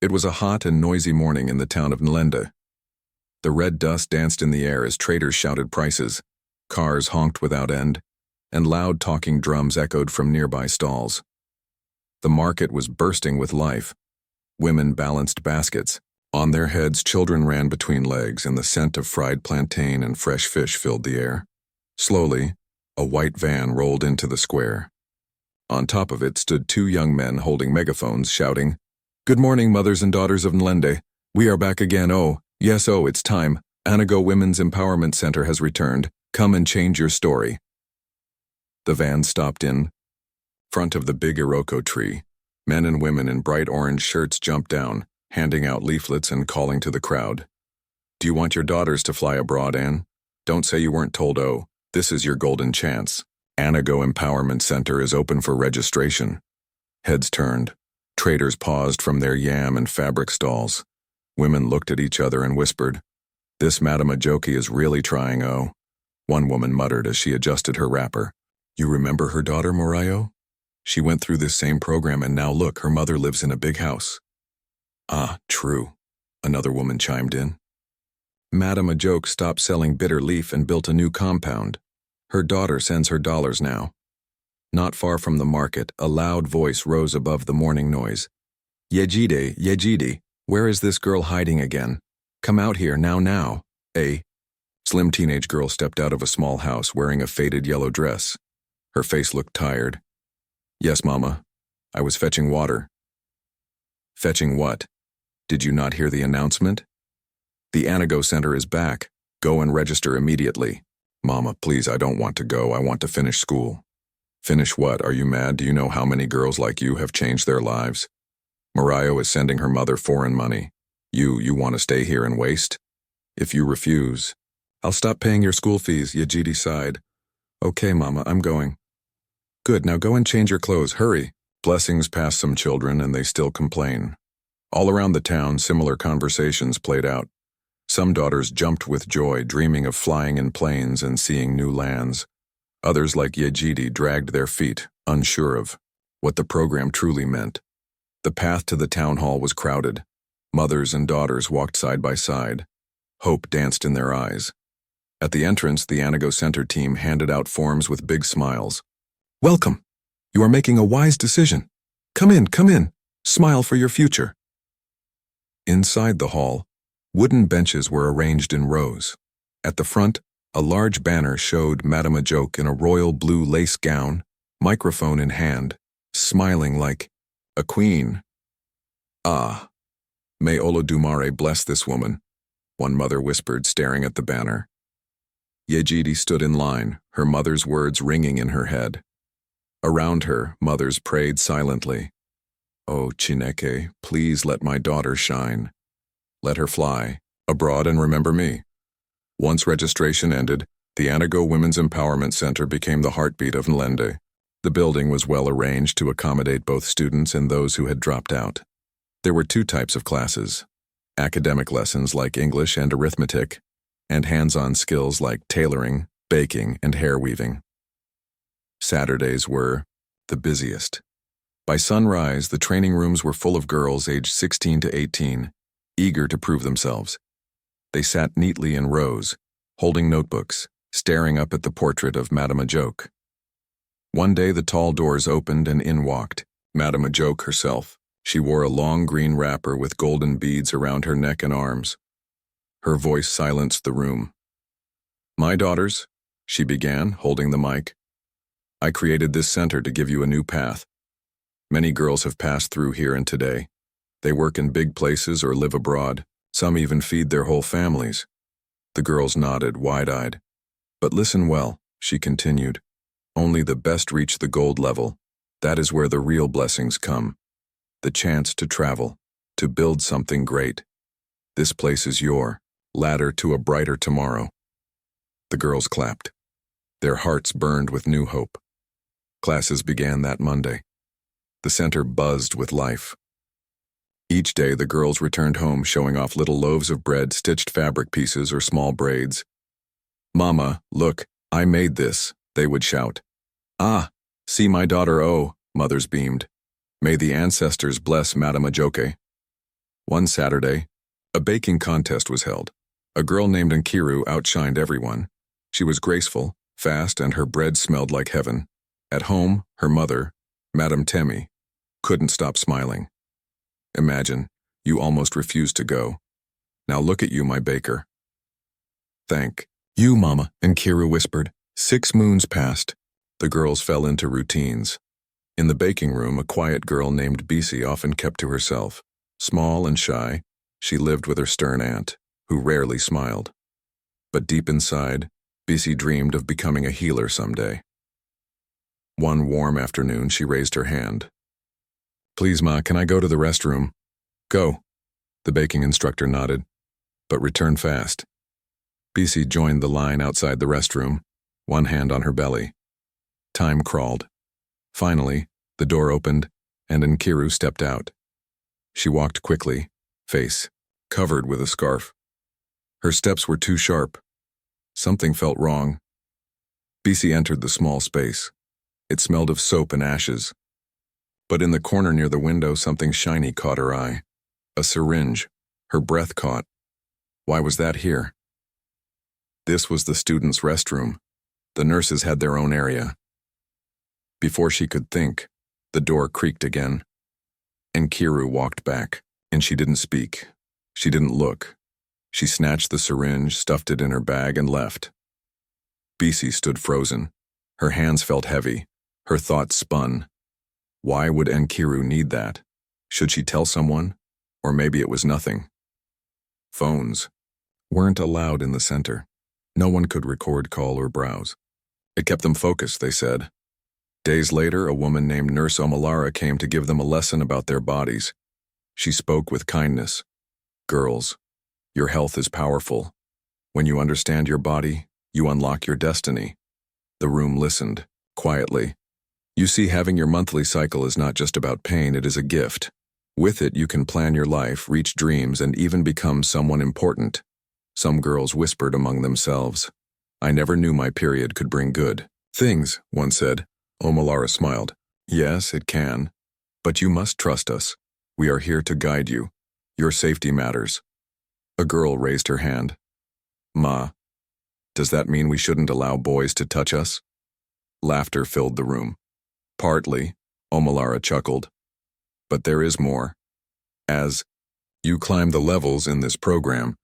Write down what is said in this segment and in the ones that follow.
It was a hot and noisy morning in the town of Nlende. The red dust danced in the air as traders shouted prices, cars honked without end, and loud talking drums echoed from nearby stalls. The market was bursting with life. Women balanced baskets. On their heads, children ran between legs, and the scent of fried plantain and fresh fish filled the air. Slowly, a white van rolled into the square. On top of it stood two young men holding megaphones, shouting, "Good morning, mothers and daughters of Nlende. We are back again. Oh, yes, oh, it's time. Anago Women's Empowerment Center has returned. Come and change your story." The van stopped in front of the big Iroko tree. Men and women in bright orange shirts jumped down, handing out leaflets and calling to the crowd. "Do you want your daughters to fly abroad, Anne? Don't say you weren't told. Oh, this is your golden chance. Anago Empowerment Center is open for registration." Heads turned. Traders paused from their yam and fabric stalls. Women looked at each other and whispered, "This Madame Ajoki is really trying, oh." One woman muttered as she adjusted her wrapper, "You remember her daughter, Morayo? She went through this same program and now look, her mother lives in a big house." "Ah, true," another woman chimed in. Madame Ajoke stopped selling bitter leaf and built a new compound. Her daughter sends her dollars now. Not far from the market, a loud voice rose above the morning noise. "Yejide, Yejide, where is this girl hiding again? Come out here, now. A slim teenage girl stepped out of a small house wearing a faded yellow dress. Her face looked tired. "Yes, Mama. I was fetching water." "Fetching what? Did you not hear the announcement? The Anago Center is back. Go and register immediately." "Mama, please, I don't want to go. I want to finish school." "Finish what? Are you mad? Do you know how many girls like you have changed their lives? Morayo is sending her mother foreign money. You want to stay here and waste? If you refuse, I'll stop paying your school fees," Yejidi sighed. "Okay, Mama, I'm going." "Good, now go and change your clothes, hurry." Blessings passed some children and they still complain. All around the town, similar conversations played out. Some daughters jumped with joy, dreaming of flying in planes and seeing new lands. Others, like Yejidi, dragged their feet, unsure of what the program truly meant. The path to the town hall was crowded. Mothers and daughters walked side by side. Hope danced in their eyes. At the entrance, the Anago Center team handed out forms with big smiles. "Welcome. You are making a wise decision. Come in. Smile for your future." Inside the hall, wooden benches were arranged in rows. At the front, a large banner showed Madame Ajoke in a royal blue lace gown, microphone in hand, smiling like a queen. "Ah, may Olodumare bless this woman," one mother whispered, staring at the banner. Yejidi stood in line, her mother's words ringing in her head. Around her, mothers prayed silently. "Oh, Chineke, please let my daughter shine. Let her fly abroad and remember me." Once registration ended, the Anago Women's Empowerment Center became the heartbeat of Nlende. The building was well arranged to accommodate both students and those who had dropped out. There were two types of classes: academic lessons like English and arithmetic, and hands-on skills like tailoring, baking, and hair weaving. Saturdays were the busiest. By sunrise, the training rooms were full of girls aged 16 to 18, eager to prove themselves. They sat neatly in rows, holding notebooks, staring up at the portrait of Madame Ajoke. One day the tall doors opened and in walked Madame Ajoke herself. She wore a long green wrapper with golden beads around her neck and arms. Her voice silenced the room. "My daughters," she began, holding the mic, "I created this center to give you a new path. Many girls have passed through here and today. They work in big places or live abroad. Some even feed their whole families." The girls nodded, wide-eyed. "But listen well," she continued. "Only the best reach the gold level. That is where the real blessings come. The chance to travel, to build something great. This place is your ladder to a brighter tomorrow." The girls clapped. Their hearts burned with new hope. Classes began that Monday. The center buzzed with life. Each day the girls returned home showing off little loaves of bread, stitched fabric pieces, or small braids. "Mama, look, I made this," they would shout. "Ah, see my daughter, oh," mothers beamed. "May the ancestors bless Madame Ajoke." One Saturday, a baking contest was held. A girl named Nkiru outshined everyone. She was graceful, fast, and her bread smelled like heaven. At home, her mother, Madame Temi, couldn't stop smiling. Imagine, you almost refused to go. Now look at you, my baker. Thank you, Mama, Nkiru whispered. 6 moons passed. The girls fell into routines. In the baking room, a quiet girl named Bisi often kept to herself. Small and shy, she lived with her stern aunt, who rarely smiled. But deep inside, Bisi dreamed of becoming a healer someday. One warm afternoon, she raised her hand. Please, Ma, can I go to the restroom? Go, the baking instructor nodded, but return fast. Bisi joined the line outside the restroom, one hand on her belly. Time crawled. Finally, the door opened, and Nkiru stepped out. She walked quickly, face covered with a scarf. Her steps were too sharp. Something felt wrong. Bisi entered the small space. It smelled of soap and ashes. But in the corner near the window, something shiny caught her eye. A syringe. Her breath caught. Why was that here? This was the students' restroom. The nurses had their own area. Before she could think, the door creaked again. Nkiru walked back, and she didn't speak. She didn't look. She snatched the syringe, stuffed it in her bag, and left. Bisi stood frozen. Her hands felt heavy. Her thoughts spun. Why would Nkiru need that? Should she tell someone? Or maybe it was nothing. Phones weren't allowed in the center. No one could record, call, or browse. It kept them focused, they said. Days later, a woman named Nurse Omalara came to give them a lesson about their bodies. She spoke with kindness. Girls, your health is powerful. When you understand your body, you unlock your destiny. The room listened, quietly. You see, having your monthly cycle is not just about pain, it is a gift. With it, you can plan your life, reach dreams, and even become someone important. Some girls whispered among themselves. I never knew my period could bring good things, one said. Omalara smiled. Yes, it can. But you must trust us. We are here to guide you. Your safety matters. A girl raised her hand. Ma, does that mean we shouldn't allow boys to touch us? Laughter filled the room. Partly, Omalara chuckled. But there is more. As you climb the levels in this program,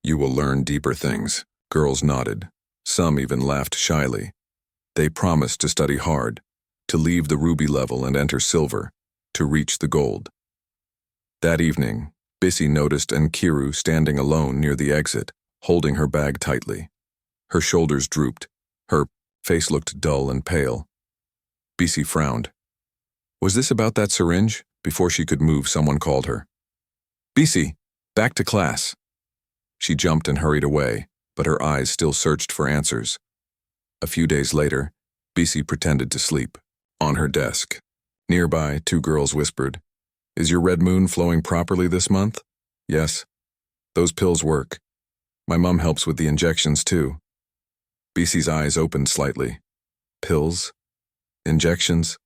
you will learn deeper things. Girls nodded. Some even laughed shyly. They promised to study hard, to leave the ruby level and enter silver, to reach the gold. That evening, Bisi noticed Nkiru standing alone near the exit, holding her bag tightly. Her shoulders drooped. Her face looked dull and pale. Bisi frowned. Was this about that syringe? Before she could move, someone called her. Bisi, back to class. She jumped and hurried away, but her eyes still searched for answers. A few days later, Bisi pretended to sleep. On her desk, nearby, 2 girls whispered, Is your red moon flowing properly this month? Yes. Those pills work. My mom helps with the injections too. Bisi's eyes opened slightly. Pills? Injections?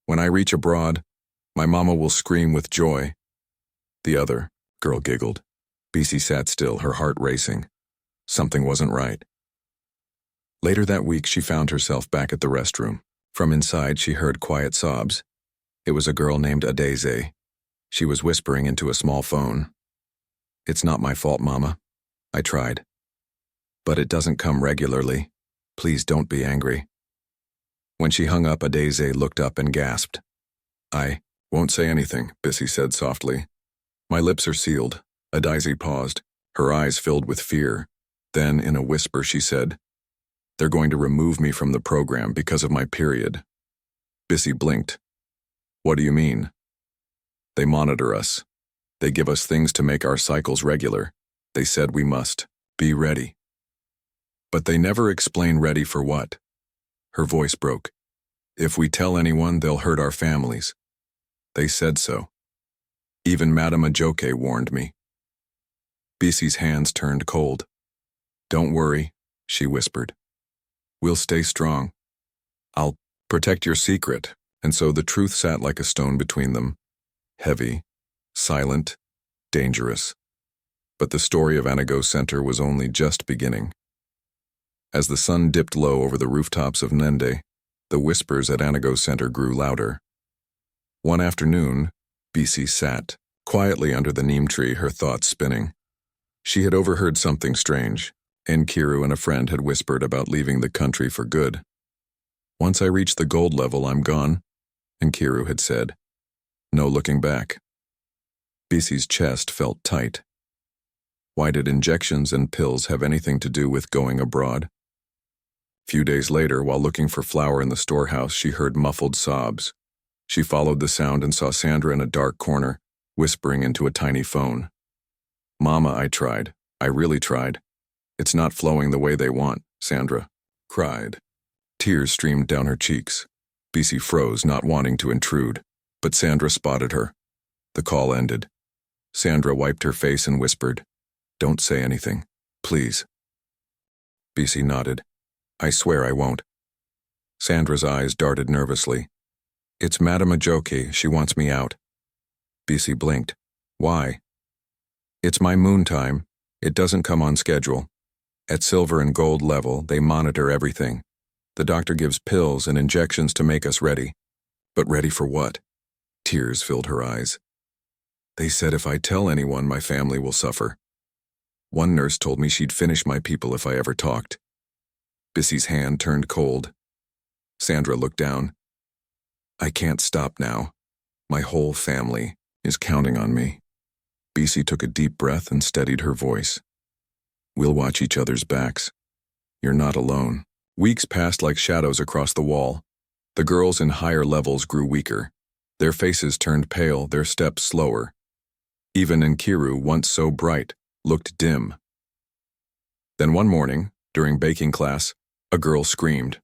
When I reach abroad, my mama will scream with joy. The other girl giggled. Bisi sat still, her heart racing. Something wasn't right. Later that week, she found herself back at the restroom. From inside, she heard quiet sobs. It was a girl named Adeze. She was whispering into a small phone. It's not my fault, Mama. I tried. But it doesn't come regularly. Please don't be angry. When she hung up, Adeze looked up and gasped. I won't say anything, Bisi said softly. My lips are sealed. Adeze paused, her eyes filled with fear. Then, in a whisper, she said, They're going to remove me from the program because of my period. Bisi blinked. What do you mean? They monitor us. They give us things to make our cycles regular. They said we must be ready. But they never explain ready for what. Her voice broke. If we tell anyone, they'll hurt our families. They said so. Even Madame Ajoke warned me. Bisi's hands turned cold. Don't worry, she whispered. We'll stay strong. I'll protect your secret. And so the truth sat like a stone between them. Heavy, silent, dangerous. But the story of Anago Center was only just beginning. As the sun dipped low over the rooftops of Nlende, the whispers at Anago Center grew louder. One afternoon, Bisi sat quietly under the neem tree, her thoughts spinning. She had overheard something strange. Nkiru and a friend had whispered about leaving the country for good. "Once I reach the gold level, I'm gone," Nkiru had said. No looking back. Bisi's chest felt tight. Why did injections and pills have anything to do with going abroad? Few days later, while looking for flour in the storehouse, she heard muffled sobs. She followed the sound and saw Sandra in a dark corner, whispering into a tiny phone. "Mama, I tried. I really tried. It's not flowing the way they want," Sandra cried. Tears streamed down her cheeks. Bisi froze, not wanting to intrude, but Sandra spotted her. The call ended. Sandra wiped her face and whispered, "Don't say anything, please." Bisi nodded. "I swear I won't." Sandra's eyes darted nervously. "It's Madame Ajoki. She wants me out." Bisi blinked. "Why?" "It's my moon time. It doesn't come on schedule. At silver and gold level, they monitor everything. The doctor gives pills and injections to make us ready." "But ready for what?" Tears filled her eyes. "They said if I tell anyone, my family will suffer. One nurse told me she'd finish my people if I ever talked." Bisi's hand turned cold. Sandra looked down. "I can't stop now. My whole family is counting on me." Bisi took a deep breath and steadied her voice. "We'll watch each other's backs. You're not alone." Weeks passed like shadows across the wall. The girls in higher levels grew weaker. Their faces turned pale, their steps slower. Even Nkiru, once so bright, looked dim. Then one morning, during baking class, a girl screamed.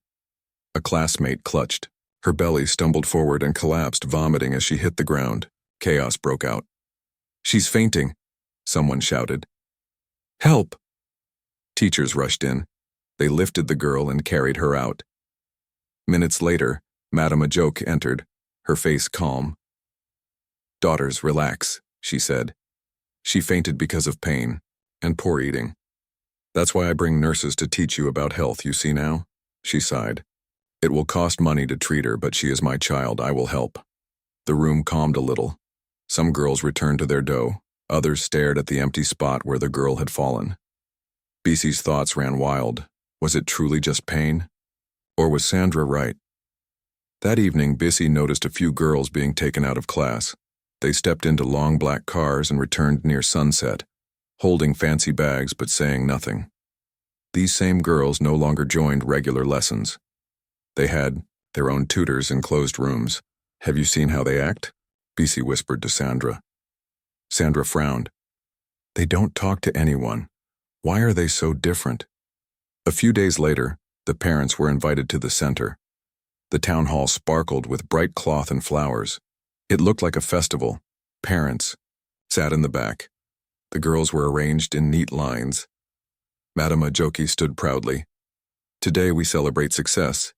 A classmate clutched. Her belly stumbled forward and collapsed, vomiting as she hit the ground. Chaos broke out. "She's fainting," someone shouted. "Help!" Teachers rushed in. They lifted the girl and carried her out. Minutes later, Madame Ajoke entered, her face calm. "Daughters, relax," she said. "She fainted because of pain and poor eating. That's why I bring nurses to teach you about health, you see now?" She sighed. "It will cost money to treat her, but she is my child. I will help." The room calmed a little. Some girls returned to their dough. Others stared at the empty spot where the girl had fallen. Bisi's thoughts ran wild. Was it truly just pain? Or was Sandra right? That evening, Bisi noticed a few girls being taken out of class. They stepped into long black cars and returned near sunset, holding fancy bags but saying nothing. These same girls no longer joined regular lessons. They had their own tutors in closed rooms. "Have you seen how they act?" Bisi whispered to Sandra. Sandra frowned. "They don't talk to anyone. Why are they so different?" A few days later, the parents were invited to the center. The town hall sparkled with bright cloth and flowers. It looked like a festival. Parents sat in the back. The girls were arranged in neat lines. Madame Ajoki stood proudly. "Today we celebrate success.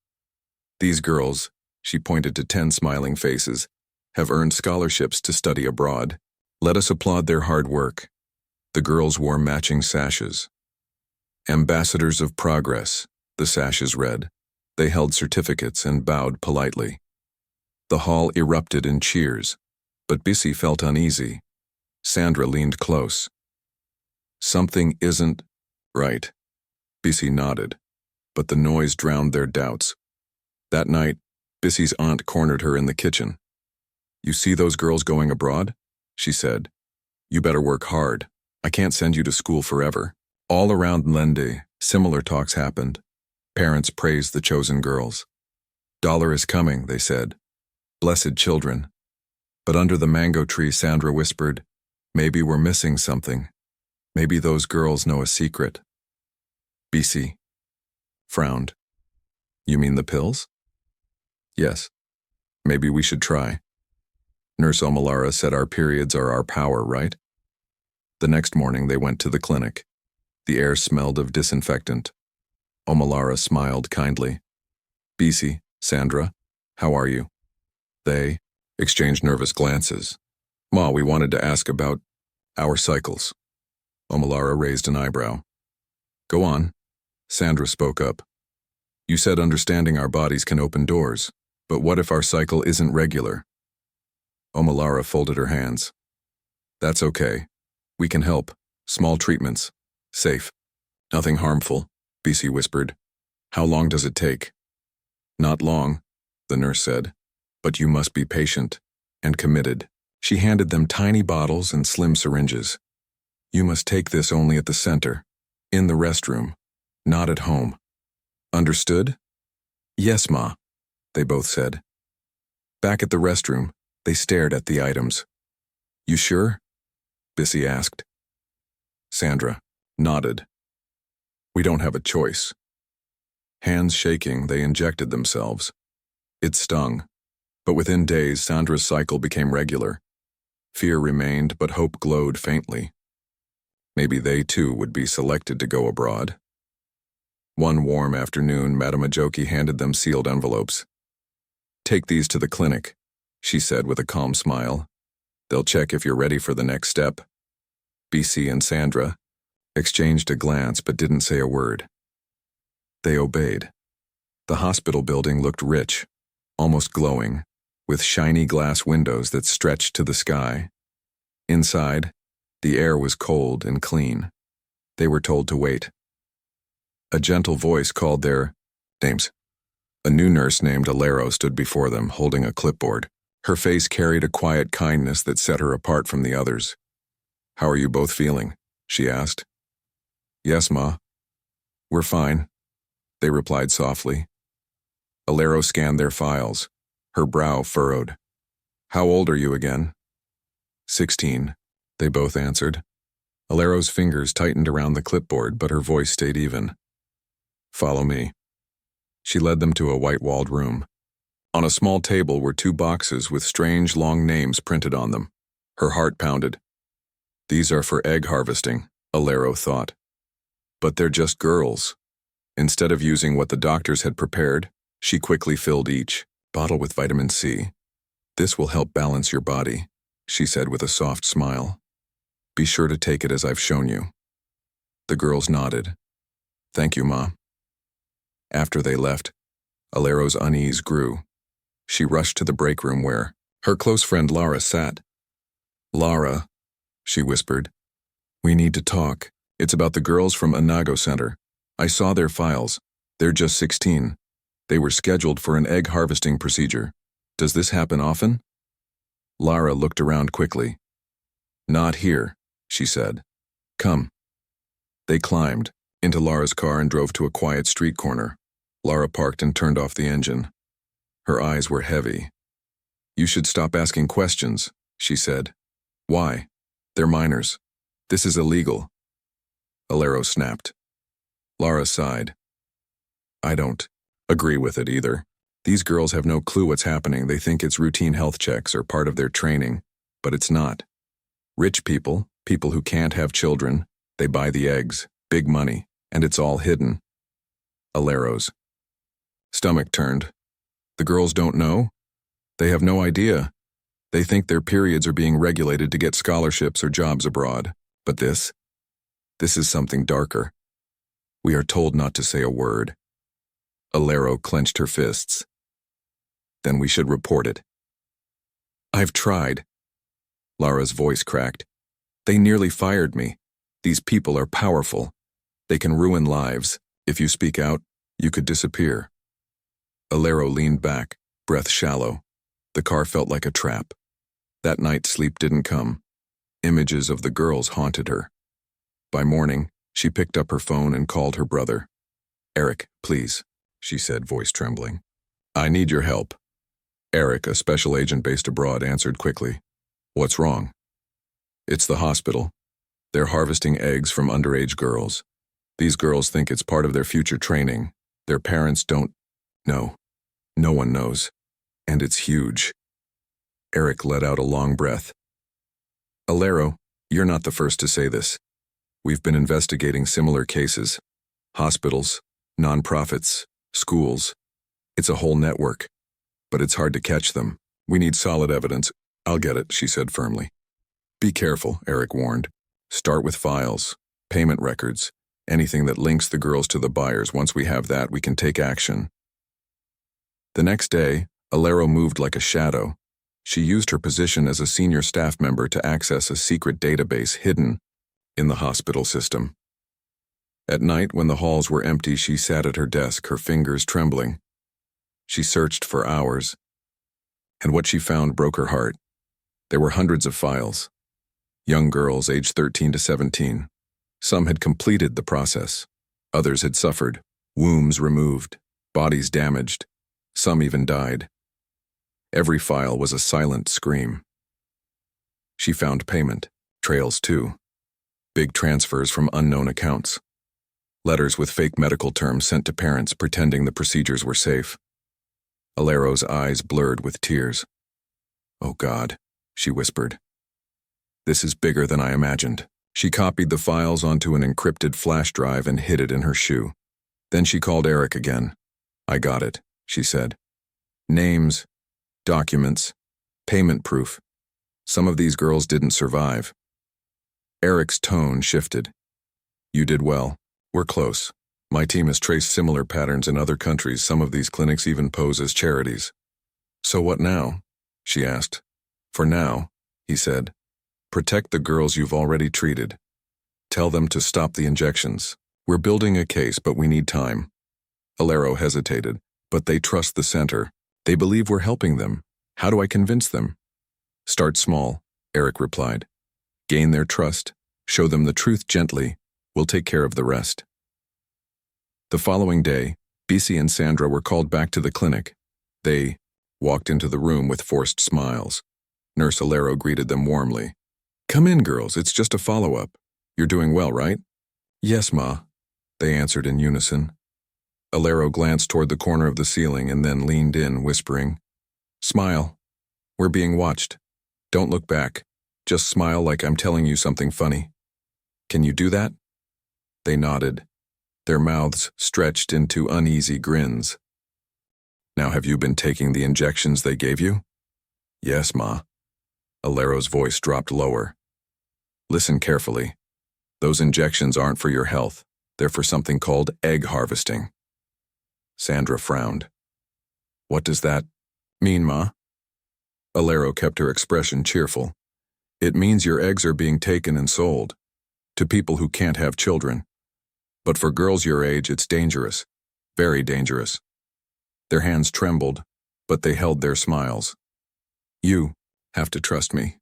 These girls," she pointed to 10 smiling faces, "have earned scholarships to study abroad. Let us applaud their hard work." The girls wore matching sashes. "Ambassadors of Progress," the sashes read. They held certificates and bowed politely. The hall erupted in cheers, but Bisi felt uneasy. Sandra leaned close. "Something isn't right." Bisi nodded, but the noise drowned their doubts. That night, Bisi's aunt cornered her in the kitchen. "You see those girls going abroad?" she said. "You better work hard. I can't send you to school forever." All around Nlende, similar talks happened. Parents praised the chosen girls. "Dollar is coming," they said. "Blessed children." But under the mango tree, Sandra whispered, "Maybe we're missing something. Maybe those girls know a secret." Bisi frowned. "You mean the pills?" "Yes. Maybe we should try. Nurse Omalara said our periods are our power, right?" The next morning they went to the clinic. The air smelled of disinfectant. Omalara smiled kindly. "Bisi, Sandra, how are you?" They exchanged nervous glances. "Ma, we wanted to ask about..." Our cycles. Omalara raised an eyebrow. Go on. Sandra spoke up. You said understanding our bodies can open doors, but what if our cycle isn't regular? Omalara folded her hands. That's okay. We can help. Small treatments. Safe. Nothing harmful, BC whispered. How long does it take? Not long, the nurse said, but you must be patient and committed. She handed them tiny bottles and slim syringes. You must take this only at the center, in the restroom, not at home. Understood? Yes, Ma, they both said. Back at the restroom, they stared at the items. You sure? Bissy asked. Sandra nodded. We don't have a choice. Hands shaking, they injected themselves. It stung, but within days, Sandra's cycle became regular. Fear remained, but hope glowed faintly. Maybe they too would be selected to go abroad. One warm afternoon, Madame Ajoki handed them sealed envelopes. Take these to the clinic, she said with a calm smile. They'll check if you're ready for the next step. BC and Sandra exchanged a glance but didn't say a word. They obeyed. The hospital building looked rich, almost glowing, with shiny glass windows that stretched to the sky. Inside, the air was cold and clean. They were told to wait. A gentle voice called their names. A new nurse named Alero stood before them, holding a clipboard. Her face carried a quiet kindness that set her apart from the others. How are you both feeling? She asked. Yes, Ma. We're fine, they replied softly. Alero scanned their files, her brow furrowed. How old are you again? 16, they both answered. Alero's fingers tightened around the clipboard, but her voice stayed even. Follow me. She led them to a white-walled room. On a small table were 2 boxes with strange, long names printed on them. Her heart pounded. These are for egg harvesting, Alero thought. But they're just girls. Instead of using what the doctors had prepared, she quickly filled each bottle with vitamin C. This will help balance your body, she said with a soft smile. Be sure to take it as I've shown you. The girls nodded. Thank you, Ma. After they left, Alero's unease grew. She rushed to the break room where her close friend Lara sat. Lara, she whispered, we need to talk. It's about the girls from Anago Center. I saw their files. They're just 16. They were scheduled for an egg harvesting procedure. Does this happen often? Lara looked around quickly. Not here, she said. Come. They climbed into Lara's car and drove to a quiet street corner. Lara parked and turned off the engine. Her eyes were heavy. You should stop asking questions, she said. Why? They're minors. This is illegal. Alero snapped. Lara sighed. I don't agree with it either. These girls have no clue what's happening. They think it's routine health checks or part of their training, but it's not. Rich people, people who can't have children, they buy the eggs, big money, and it's all hidden. Alero's stomach turned. The girls don't know? They have no idea. They think their periods are being regulated to get scholarships or jobs abroad. But this is something darker. We are told not to say a word. Alero clenched her fists. Then we should report it. I've tried. Lara's voice cracked. They nearly fired me. These people are powerful. They can ruin lives. If you speak out, you could disappear. Alero leaned back, breath shallow. The car felt like a trap. That night, sleep didn't come. Images of the girls haunted her. By morning, she picked up her phone and called her brother. Eric, please, she said, voice trembling. I need your help. Eric, a special agent based abroad, answered quickly. What's wrong? It's the hospital. They're harvesting eggs from underage girls. These girls think it's part of their future training. Their parents don't know. No one knows. And it's huge. Eric let out a long breath. Alero, you're not the first to say this. We've been investigating similar cases. Hospitals, nonprofits, schools. It's a whole network. But it's hard to catch them. We need solid evidence. I'll get it, she said firmly. Be careful, Eric warned. Start with files, payment records, anything that links the girls to the buyers. Once we have that, we can take action. The next day, Alero moved like a shadow. She used her position as a senior staff member to access a secret database hidden in the hospital system. At night, when the halls were empty, she sat at her desk, her fingers trembling. She searched for hours, and what she found broke her heart. There were hundreds of files. Young girls aged 13 to 17. Some had completed the process. Others had suffered, wombs removed, bodies damaged. Some even died. Every file was a silent scream. She found payment, trails too. Big transfers from unknown accounts. Letters with fake medical terms sent to parents pretending the procedures were safe. Alero's eyes blurred with tears. "Oh God," she whispered. "This is bigger than I imagined." She copied the files onto an encrypted flash drive and hid it in her shoe. Then she called Eric again. "I got it," she said. "Names, documents, payment proof. Some of these girls didn't survive." Eric's tone shifted. "You did well. We're close. My team has traced similar patterns in other countries. Some of these clinics even pose as charities." "So what now?" she asked. "For now," he said, "protect the girls you've already treated. Tell them to stop the injections. We're building a case, but we need time." Alero hesitated, "But they trust the center. They believe we're helping them. How do I convince them?" "Start small," Eric replied. "Gain their trust. Show them the truth gently. We'll take care of the rest." The following day, Bisi and Sandra were called back to the clinic. They walked into the room with forced smiles. Nurse Alero greeted them warmly. "Come in, girls. It's just a follow-up. You're doing well, right?" "Yes, Ma," they answered in unison. Alero glanced toward the corner of the ceiling and then leaned in, whispering, "Smile. We're being watched. Don't look back. Just smile like I'm telling you something funny. Can you do that?" They nodded, their mouths stretched into uneasy grins. "Now, have you been taking the injections they gave you?" "Yes, Ma." Alero's voice dropped lower. "Listen carefully. Those injections aren't for your health. They're for something called egg harvesting." Sandra frowned. "What does that mean, Ma?" Alero kept her expression cheerful. "It means your eggs are being taken and sold to people who can't have children. But for girls your age, it's dangerous, very dangerous." Their hands trembled, but they held their smiles. "You have to trust me.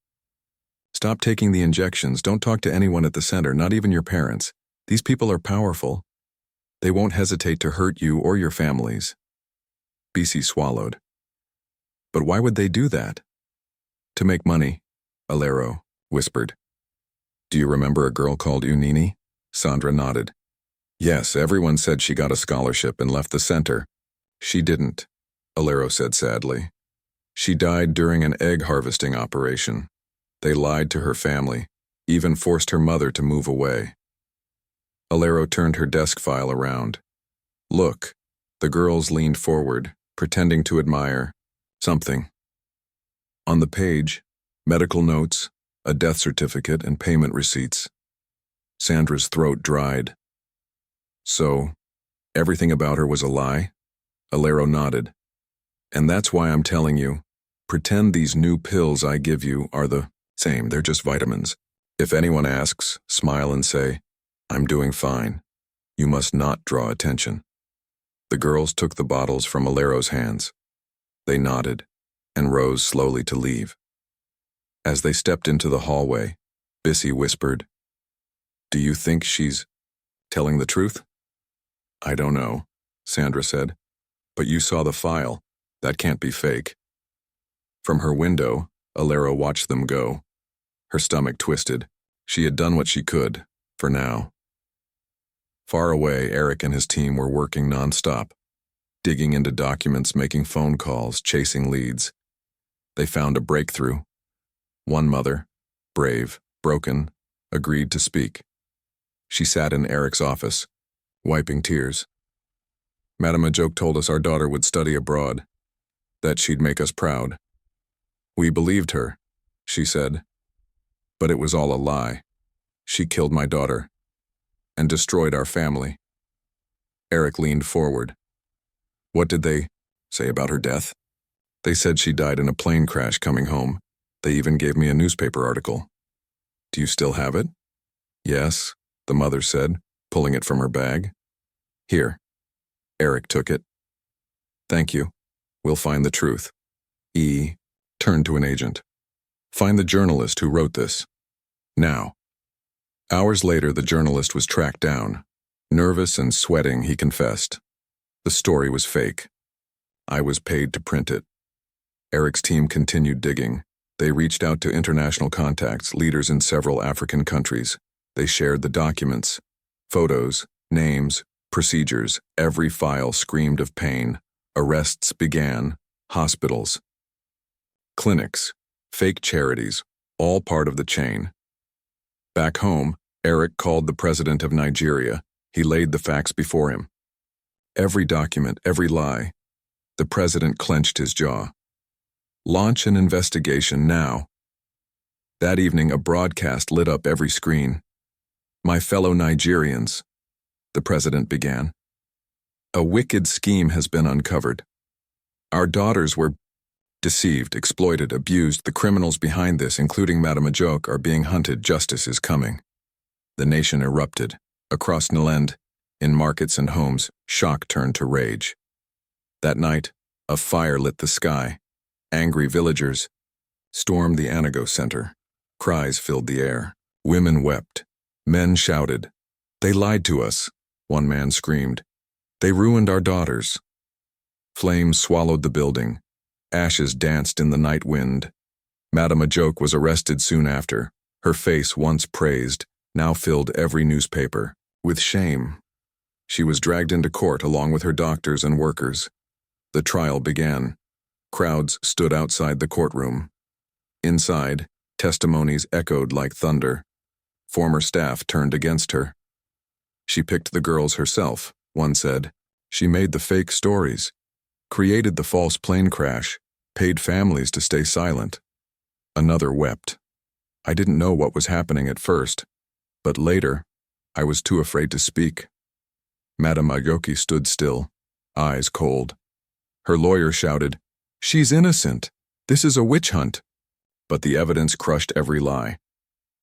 Stop taking the injections. Don't talk to anyone at the center, not even your parents. These people are powerful. They won't hesitate to hurt you or your families." Bisi swallowed. "But why would they do that?" "To make money," Alero whispered. "Do you remember a girl called Unini?" Sandra nodded. "Yes, everyone said she got a scholarship and left the center. She didn't," Alero said sadly. "She died during an egg harvesting operation. They lied to her family, even forced her mother to move away." Alero turned her desk file around. "Look." The girls leaned forward, pretending to admire something. On the page, medical notes, a death certificate, and payment receipts. Sandra's throat dried. "So, everything about her was a lie?" Alero nodded. "And that's why I'm telling you, pretend these new pills I give you are the same. They're just vitamins. If anyone asks, smile and say, 'I'm doing fine.' You must not draw attention." The girls took the bottles from Alero's hands. They nodded and rose slowly to leave. As they stepped into the hallway, Bisi whispered, "Do you think she's telling the truth?" "I don't know," Sandra said. "But you saw the file. That can't be fake." From her window, Alero watched them go. Her stomach twisted. She had done what she could, for now. Far away, Eric and his team were working nonstop, digging into documents, making phone calls, chasing leads. They found a breakthrough. One mother, brave, broken, agreed to speak. She sat in Eric's office, wiping tears. "Madame Ajoke told us our daughter would study abroad, that she'd make us proud. We believed her," she said. But it was all a lie. She killed my daughter and destroyed our family. Eric leaned forward. What did they say about her death? They said she died in a plane crash coming home. They even gave me a newspaper article. Do you still have it? Yes, the mother said, pulling it from her bag. Here. Eric took it. Thank you. We'll find the truth. E. turned to an agent. Find the journalist who wrote this. Now. Hours later, the journalist was tracked down. Nervous and sweating, he confessed. The story was fake. I was paid to print it. Eric's team continued digging. They reached out to international contacts, leaders in several African countries. They shared the documents, photos, names, procedures. Every file screamed of pain. Arrests began. Hospitals, clinics, fake charities, all part of the chain. Back home, Eric called the president of Nigeria. He laid the facts before him. Every document, every lie. The president clenched his jaw. Launch an investigation now. That evening, a broadcast lit up every screen. My fellow Nigerians, the president began. A wicked scheme has been uncovered. Our daughters were deceived, exploited, abused. The criminals behind this, including Madam Ajoke, are being hunted. Justice is coming. The nation erupted. Across Nlende, in markets and homes, shock turned to rage. That night, a fire lit the sky. Angry villagers stormed the Anago Center. Cries filled the air. Women wept. Men shouted. They lied to us, one man screamed. They ruined our daughters. Flames swallowed the building. Ashes danced in the night wind. Madam Ajoke was arrested soon after. Her face, once praised, now filled every newspaper. With shame, she was dragged into court along with her doctors and workers. The trial began. Crowds stood outside the courtroom. Inside, testimonies echoed like thunder. Former staff turned against her. She picked the girls herself, one said. She made the fake stories, created the false plane crash, paid families to stay silent. Another wept. I didn't know what was happening at first, but later, I was too afraid to speak. Madam Ajoke stood still, eyes cold. Her lawyer shouted, "She's innocent. This is a witch hunt." But the evidence crushed every lie.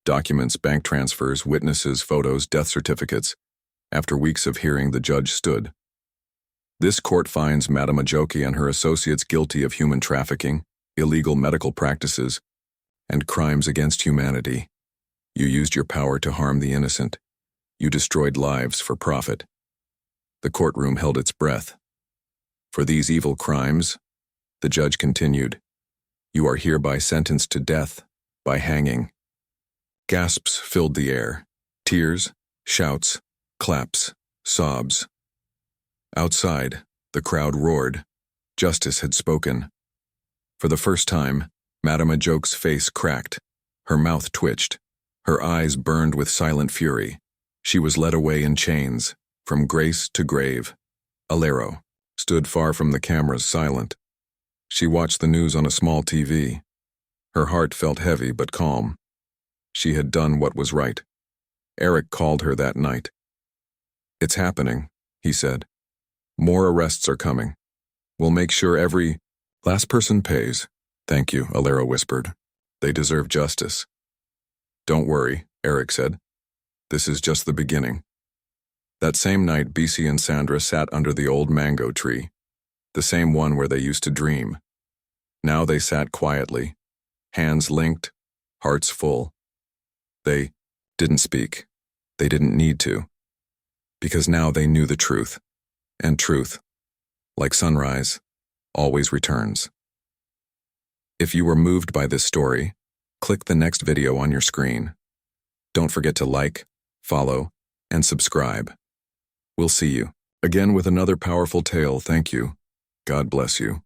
Documents, bank transfers, witnesses, photos, death certificates. After weeks of hearing, the judge stood. This court finds Madam Ajoke and her associates guilty of human trafficking, illegal medical practices, and crimes against humanity. You used your power to harm the innocent. You destroyed lives for profit. The courtroom held its breath. For these evil crimes, the judge continued, you are hereby sentenced to death by hanging. Gasps filled the air. Tears, shouts, claps, sobs. Outside, the crowd roared. Justice had spoken. For the first time, Madam Ajoke's face cracked. Her mouth twitched. Her eyes burned with silent fury. She was led away in chains, from grace to grave. Alero stood far from the cameras, silent. She watched the news on a small TV. Her heart felt heavy but calm. She had done what was right. Eric called her that night. It's happening, he said. More arrests are coming. We'll make sure every last person pays. Thank you, Alero whispered. They deserve justice. Don't worry, Eric said. This is just the beginning. That same night, BC and Sandra sat under the old mango tree, the same one where they used to dream. Now they sat quietly, hands linked, hearts full. They didn't speak. They didn't need to. Because now they knew the truth. And truth, like sunrise, always returns. If you were moved by this story, click the next video on your screen. Don't forget to like, follow, and subscribe. We'll see you again with another powerful tale. Thank you. God bless you.